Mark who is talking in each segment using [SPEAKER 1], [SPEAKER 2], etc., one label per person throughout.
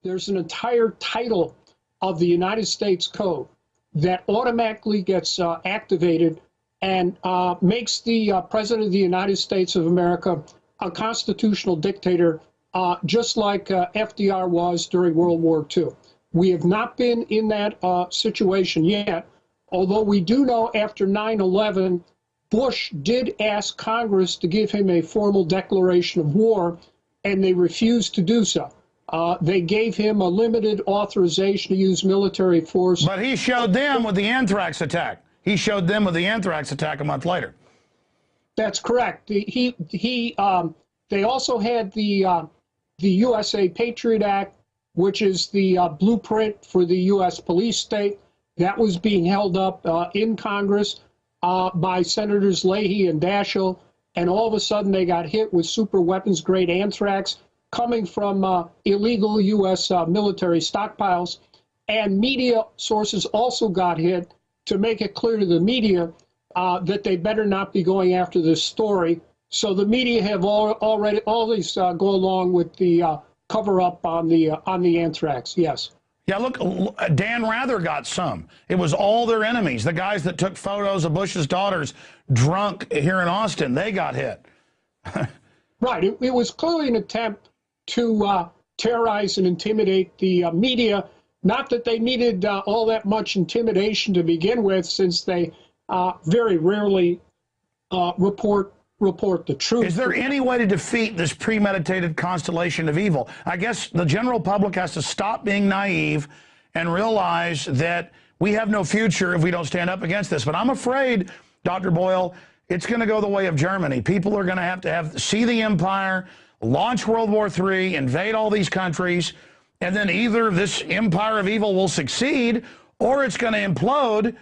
[SPEAKER 1] there's an entire title of the United States Code that automatically gets activated and makes the President of the United States of America a constitutional dictator, just like FDR was during World War II. We have not been in that situation yet, although we do know after 9/11, Bush did ask Congress to give him a formal declaration of war, and they refused to do so. They gave him a limited authorization to use military force.
[SPEAKER 2] But he showed them with the anthrax attack. He showed them with the anthrax attack a month later.
[SPEAKER 1] That's correct. They also had the USA Patriot Act, which is the blueprint for the U.S. police state. That was being held up in Congress by Senators Leahy and Daschle, and all of a sudden they got hit with super weapons-grade anthrax coming from illegal U.S. military stockpiles. And media sources also got hit to make it clear to the media that they better not be going after this story. So the media have already always go along with the cover-up on the anthrax. Yes.
[SPEAKER 2] Yeah, look, Dan Rather got some. It was all their enemies, the guys that took photos of Bush's daughters drunk here in Austin. They got hit.
[SPEAKER 1] Right. It was clearly an attempt to terrorize and intimidate the media. Not that they needed all that much intimidation to begin with, since they very rarely report the truth.
[SPEAKER 2] Is there any way to defeat this premeditated constellation of evil? I guess the general public has to stop being naive and realize that we have no future if we don't stand up against this. But I'm afraid, Dr. Boyle, it's going to go the way of Germany. People are going to have see the empire, launch World War III, invade all these countries, and then either this empire of evil will succeed or it's going to implode,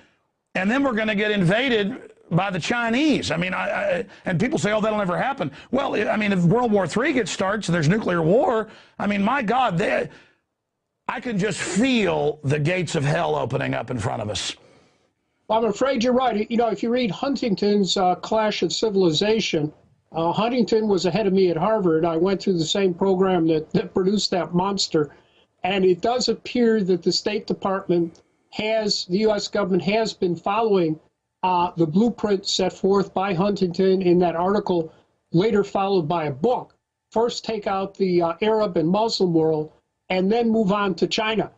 [SPEAKER 2] and then we're going to get invaded by the Chinese. I mean, and people say, oh, that'll never happen. Well, I mean, if World War III gets started, so there's nuclear war, I mean, my God, I can just feel the gates of hell opening up in front of us.
[SPEAKER 1] Well, I'm afraid you're right. You know, if you read Huntington's Clash of Civilization, Huntington was ahead of me at Harvard. I went through the same program that produced that monster. And it does appear that the State Department the U.S. government has been following the blueprint set forth by Huntington in that article, later followed by a book. First take out the Arab and Muslim world, and then move on to China.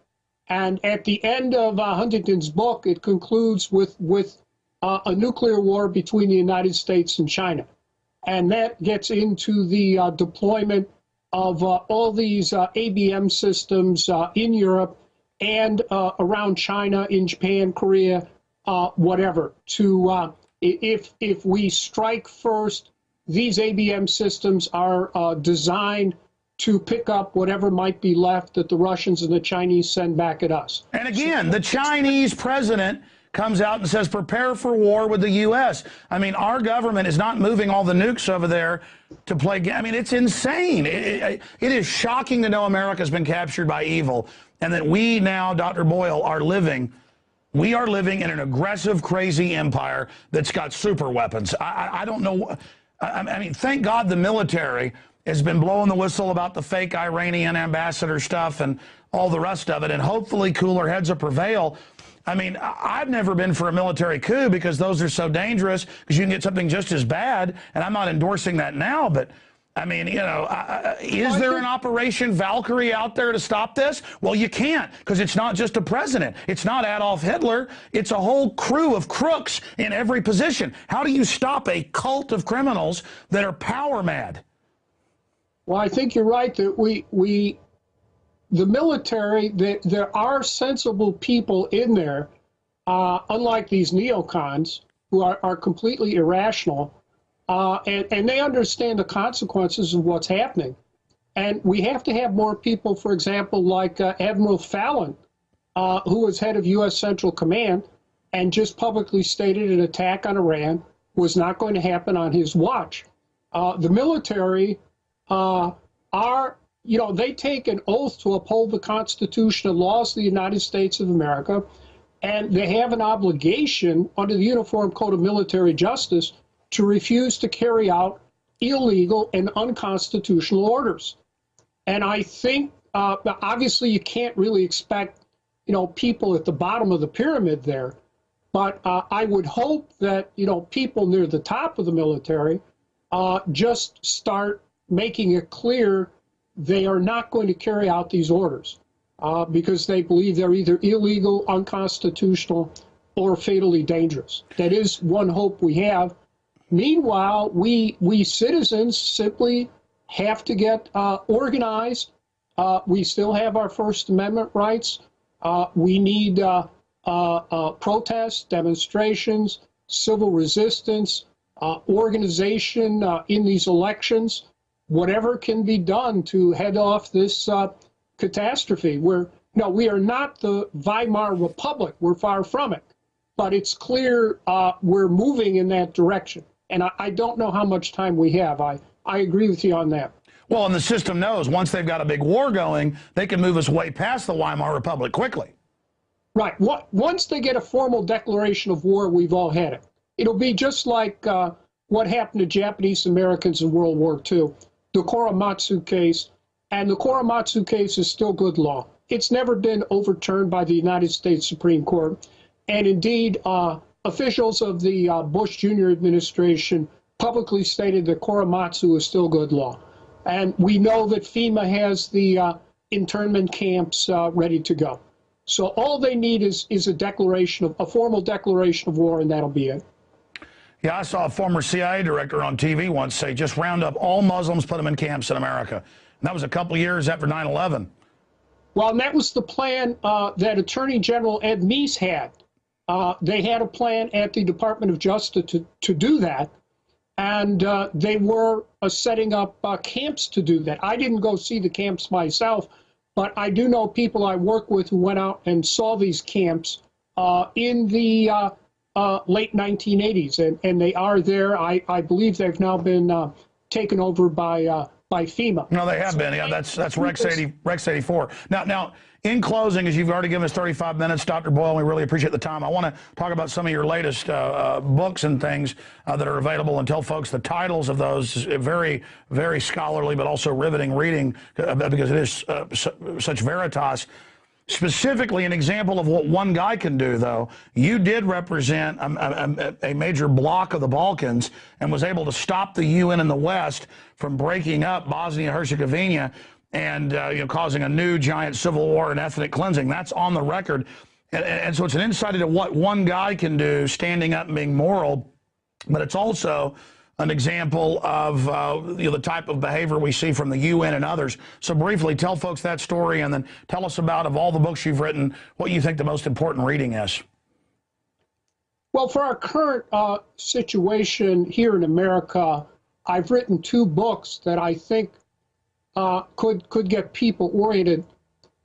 [SPEAKER 1] And at the end of Huntington's book, it concludes with a nuclear war between the United States and China. And that gets into the deployment of all these ABM systems in Europe and around China, in Japan, Korea, whatever. If we strike first, these ABM systems are designed to pick up whatever might be left that the Russians and the Chinese send back at us.
[SPEAKER 2] And again, the Chinese president comes out and says, prepare for war with the U.S. I mean, our government is not moving all the nukes over there to play. I mean, it's insane. It is shocking to know America's been captured by evil, and that we now, Dr. Boyle, we are living in an aggressive, crazy empire that's got super weapons. I don't know. I mean, thank God the military has been blowing the whistle about the fake Iranian ambassador stuff and all the rest of it, and hopefully cooler heads will prevail. I mean, I've never been for a military coup because those are so dangerous, because you can get something just as bad, and I'm not endorsing that now, but I mean, you know, is there an Operation Valkyrie out there to stop this? Well, you can't, because it's not just a president. It's not Adolf Hitler. It's a whole crew of crooks in every position. How do you stop a cult of criminals that are power mad?
[SPEAKER 1] Well, I think you're right that the military, there are sensible people in there, unlike these neocons who are completely irrational, and they understand the consequences of what's happening. And we have to have more people, for example, like Admiral Fallon, who was head of U.S. Central Command and just publicly stated an attack on Iran was not going to happen on his watch. The military they take an oath to uphold the Constitution and laws of the United States of America, and they have an obligation under the Uniform Code of Military Justice to refuse to carry out illegal and unconstitutional orders. And I think obviously you can't really expect, people at the bottom of the pyramid there. But I would hope that, people near the top of the military just start making it clear they are not going to carry out these orders because they believe they're either illegal, unconstitutional, or fatally dangerous. That is one hope we have. Meanwhile, we citizens simply have to get organized. We still have our First Amendment rights. We need protests, demonstrations, civil resistance, organization in these elections, whatever can be done to head off this catastrophe. We are not the Weimar Republic. We're far from it. But it's clear we're moving in that direction. And I don't know how much time we have. I agree with you on that.
[SPEAKER 2] Well, and the system knows once they've got a big war going, they can move us way past the Weimar Republic quickly. Right.
[SPEAKER 1] Once they get a formal declaration of war, we've all had it. It'll be just like what happened to Japanese Americans in World War II, the Korematsu case. And the Korematsu case is still good law. It's never been overturned by the United States Supreme Court. And indeed, officials of the Bush Jr. administration publicly stated that Korematsu is still good law. And we know that FEMA has the internment camps ready to go. So all they need is a formal declaration of war, and that'll be it.
[SPEAKER 2] Yeah, I saw a former CIA director on TV once say, just round up all Muslims, put them in camps in America. And that was a couple of years after 9/11.
[SPEAKER 1] Well, and that was the plan that Attorney General Ed Meese had. They had a plan at the Department of Justice to do that, and they were setting up camps to do that. I didn't go see the camps myself, but I do know people I work with who went out and saw these camps in the late 1980s, and they are there. I believe they've now been taken over by FEMA.
[SPEAKER 2] No, they have been. Yeah, that's Rex 84. Now, in closing, as you've already given us 35 minutes, Dr. Boyle, we really appreciate the time. I want to talk about some of your latest books and things that are available and tell folks the titles of those. Very, very scholarly, but also riveting reading because it is such veritas. Specifically, an example of what one guy can do, though. You did represent a major bloc of the Balkans and was able to stop the UN in the West from breaking up Bosnia-Herzegovina and causing a new giant civil war and ethnic cleansing. That's on the record. And so it's an insight into what one guy can do, standing up and being moral, but it's also an example of the type of behavior we see from the UN and others. So briefly, tell folks that story and then tell us about, of all the books you've written, what you think the most important reading is.
[SPEAKER 1] Well, for our current situation here in America, I've written 2 books that I think could get people oriented,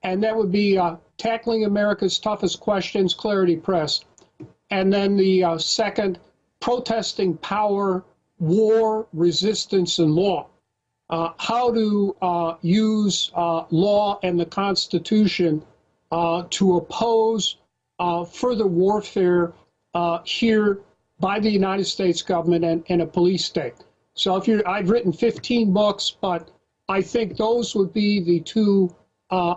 [SPEAKER 1] and that would be Tackling America's Toughest Questions, Clarity Press, and then the second, Protesting Power, War, Resistance, and Law. How to use law and the Constitution to oppose further warfare here by the United States government and a police state. So I've written 15 books, but I think those would be the 2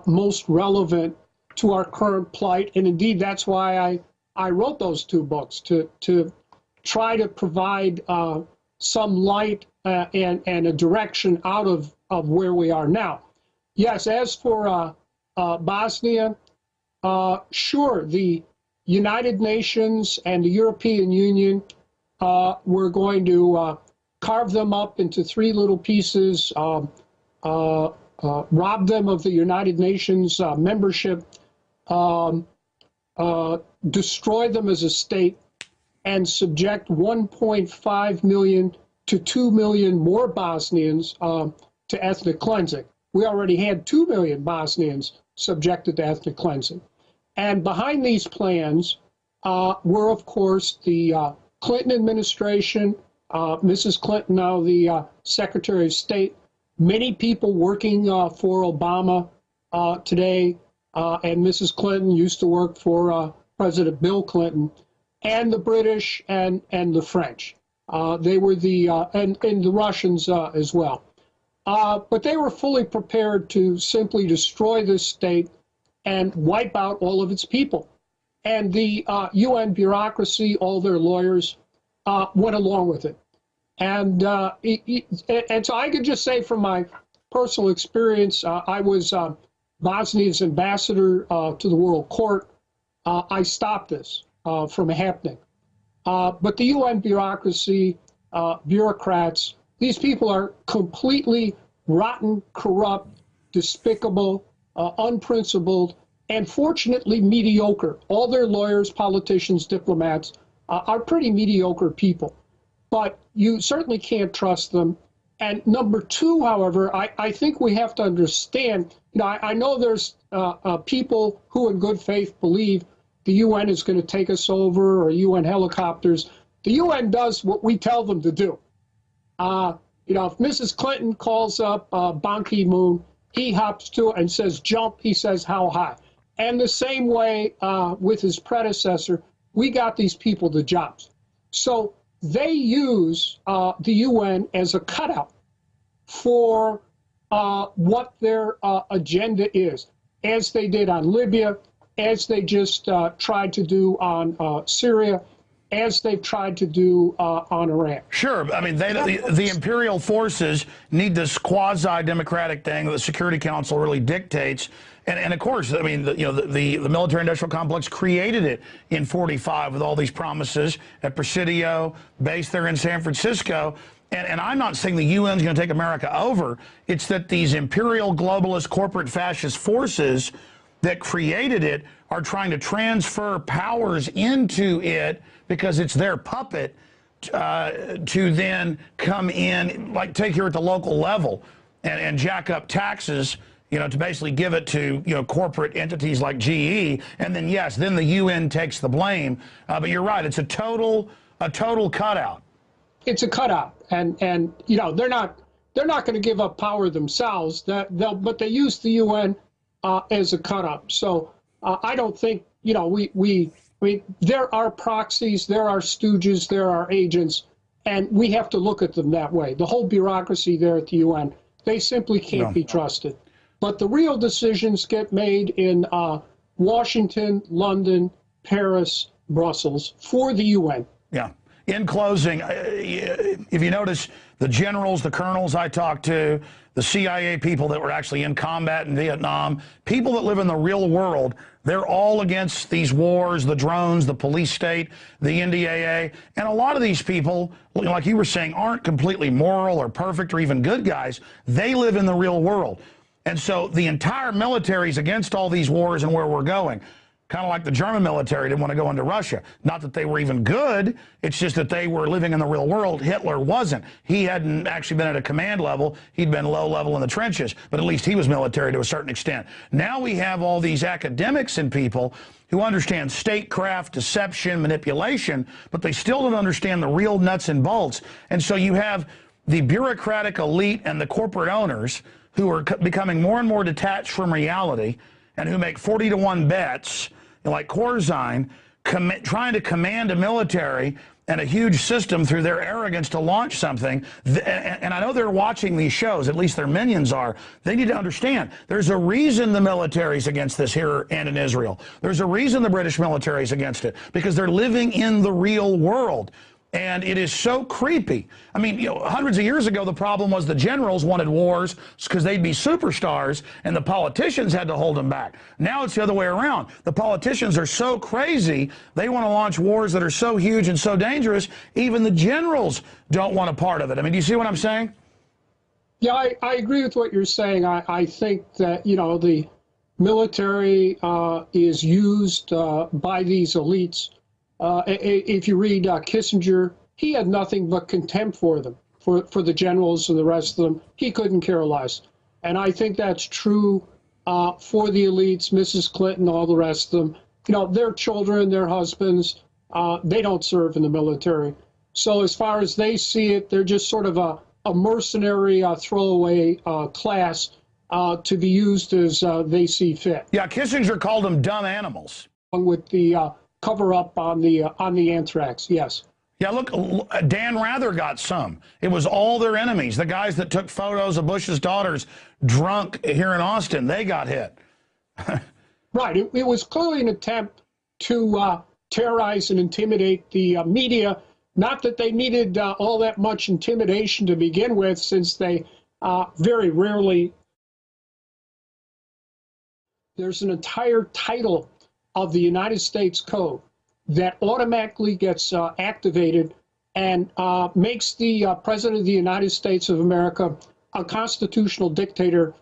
[SPEAKER 1] most relevant to our current plight. And indeed, that's why I wrote those 2 books, to try to provide some light and a direction out of where we are now. Yes, as for Bosnia, sure, the United Nations and the European Union were going to carve them up into 3 little pieces, rob them of the United Nations membership, destroy them as a state, and subject 1.5 million to 2 million more Bosnians to ethnic cleansing. We already had 2 million Bosnians subjected to ethnic cleansing. And behind these plans were, of course, the Clinton administration, Mrs. Clinton, now the Secretary of State, many people working for Obama today, and Mrs. Clinton used to work for President Bill Clinton, and the British and the French. They were and the Russians as well. But they were fully prepared to simply destroy this state and wipe out all of its people. And the UN bureaucracy, all their lawyers, went along with it. And so I could just say from my personal experience, I was Bosnia's ambassador to the World Court. I stopped this from happening. But the UN bureaucracy, bureaucrats, these people are completely rotten, corrupt, despicable, unprincipled, and fortunately mediocre. All their lawyers, politicians, diplomats are pretty mediocre people. But you certainly can't trust them. And number two, however, I think we have to understand, I know there's people who in good faith believe the UN is going to take us over or UN helicopters. The UN does what we tell them to do. If Mrs. Clinton calls up Ban Ki-moon, he hops to it and says jump, he says how high. And the same way with his predecessor, we got these people the jobs. So they use the UN as a cutout for what their agenda is, as they did on Libya, as they just tried to do on Syria, as they've tried to do on Iran.
[SPEAKER 2] Sure. I mean, the imperial forces need this quasi-democratic thing that the Security Council really dictates. And of course, I mean, the military-industrial complex created it in '45 with all these promises at Presidio, based there in San Francisco. And I'm not saying the UN is going to take America over. It's that these imperial, globalist, corporate, fascist forces that created it are trying to transfer powers into it because it's their puppet to then come in, like take here at the local level and jack up taxes, to basically give it to, corporate entities like GE. And then, yes, then the UN takes the blame. But you're right, it's a total cutout. It's a cutout. And they're not going to give up power themselves. But they use the UN as a cutout. So I don't think, there are proxies, there are stooges, there are agents, and we have to look at them that way. The whole bureaucracy there at the UN, they simply can't be trusted. But the real decisions get made in Washington, London, Paris, Brussels for the UN. Yeah. In closing, if you notice, the generals, the colonels I talked to, the CIA people that were actually in combat in Vietnam, people that live in the real world, they're all against these wars, the drones, the police state, the NDAA. And a lot of these people, like you were saying, aren't completely moral or perfect or even good guys. They live in the real world. And so the entire military is against all these wars and where we're going. Kind of like the German military didn't want to go into Russia. Not that they were even good, it's just that they were living in the real world. Hitler wasn't. He hadn't actually been at a command level. He'd been low level in the trenches, but at least he was military to a certain extent. Now we have all these academics and people who understand statecraft, deception, manipulation, but they still don't understand the real nuts and bolts. And so you have the bureaucratic elite and the corporate owners who are becoming more and more detached from reality and who make 40-to-1 bets, like Corzine, trying to command a military and a huge system through their arrogance to launch something. And I know they're watching these shows, at least their minions are. They need to understand there's a reason the military's against this here and in Israel. There's a reason the British military's against it, because they're living in the real world. And it is so creepy. I mean, hundreds of years ago, the problem was the generals wanted wars because they'd be superstars, and the politicians had to hold them back. Now it's the other way around. The politicians are so crazy, they want to launch wars that are so huge and so dangerous, even the generals don't want a part of it. I mean, do you see what I'm saying? Yeah, I agree with what you're saying. I think that, the military is used by these elites. If you read Kissinger, he had nothing but contempt for them, for the generals and the rest of them. He couldn't care less. And I think that's true for the elites, Mrs. Clinton, all the rest of them. Their children, their husbands, they don't serve in the military. So as far as they see it, they're just sort of a mercenary throwaway class to be used as they see fit. Yeah, Kissinger called them dumb animals. With the cover up on the anthrax, yes. Yeah, look, Dan Rather got some. It was all their enemies. The guys that took photos of Bush's daughters drunk here in Austin, they got hit.
[SPEAKER 1] Right. It was clearly an attempt to terrorize and intimidate the media. Not that they needed all that much intimidation to begin with, since they very rarely. There's an entire title of the United States Code that automatically gets activated and makes the President of the United States of America a constitutional dictator,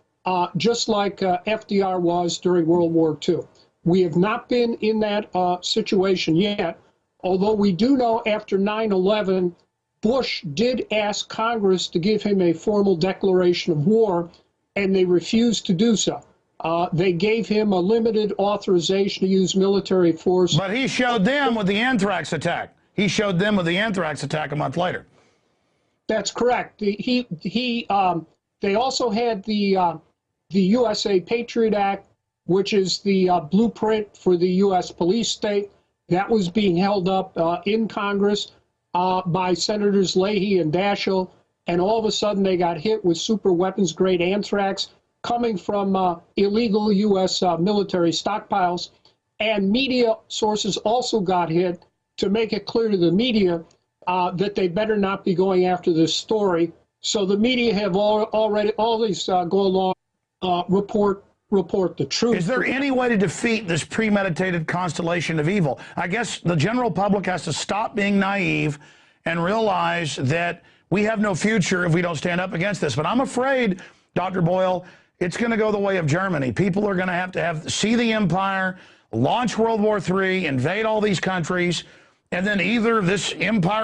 [SPEAKER 1] just like FDR was during World War II. We have not been in that situation yet, although we do know after 9/11, Bush did ask Congress to give him a formal declaration of war, and they refused to do so. They gave him a limited authorization to use military force.
[SPEAKER 2] But he showed them with the anthrax attack. He showed them with the anthrax attack a month later.
[SPEAKER 1] That's correct. They also had the USA Patriot Act, which is the blueprint for the U.S. police state. That was being held up in Congress by Senators Leahy and Daschle, and all of a sudden they got hit with super weapons-grade anthrax coming from illegal U.S. military stockpiles. And media sources also got hit to make it clear to the media that they better not be going after this story. So the media have always go along, report the truth.
[SPEAKER 2] Is there any way to defeat this premeditated constellation of evil? I guess the general public has to stop being naive and realize that we have no future if we don't stand up against this. But I'm afraid, Dr. Boyle, it's going to go the way of Germany. People are going to have see the empire, launch World War III, invade all these countries, and then either this empire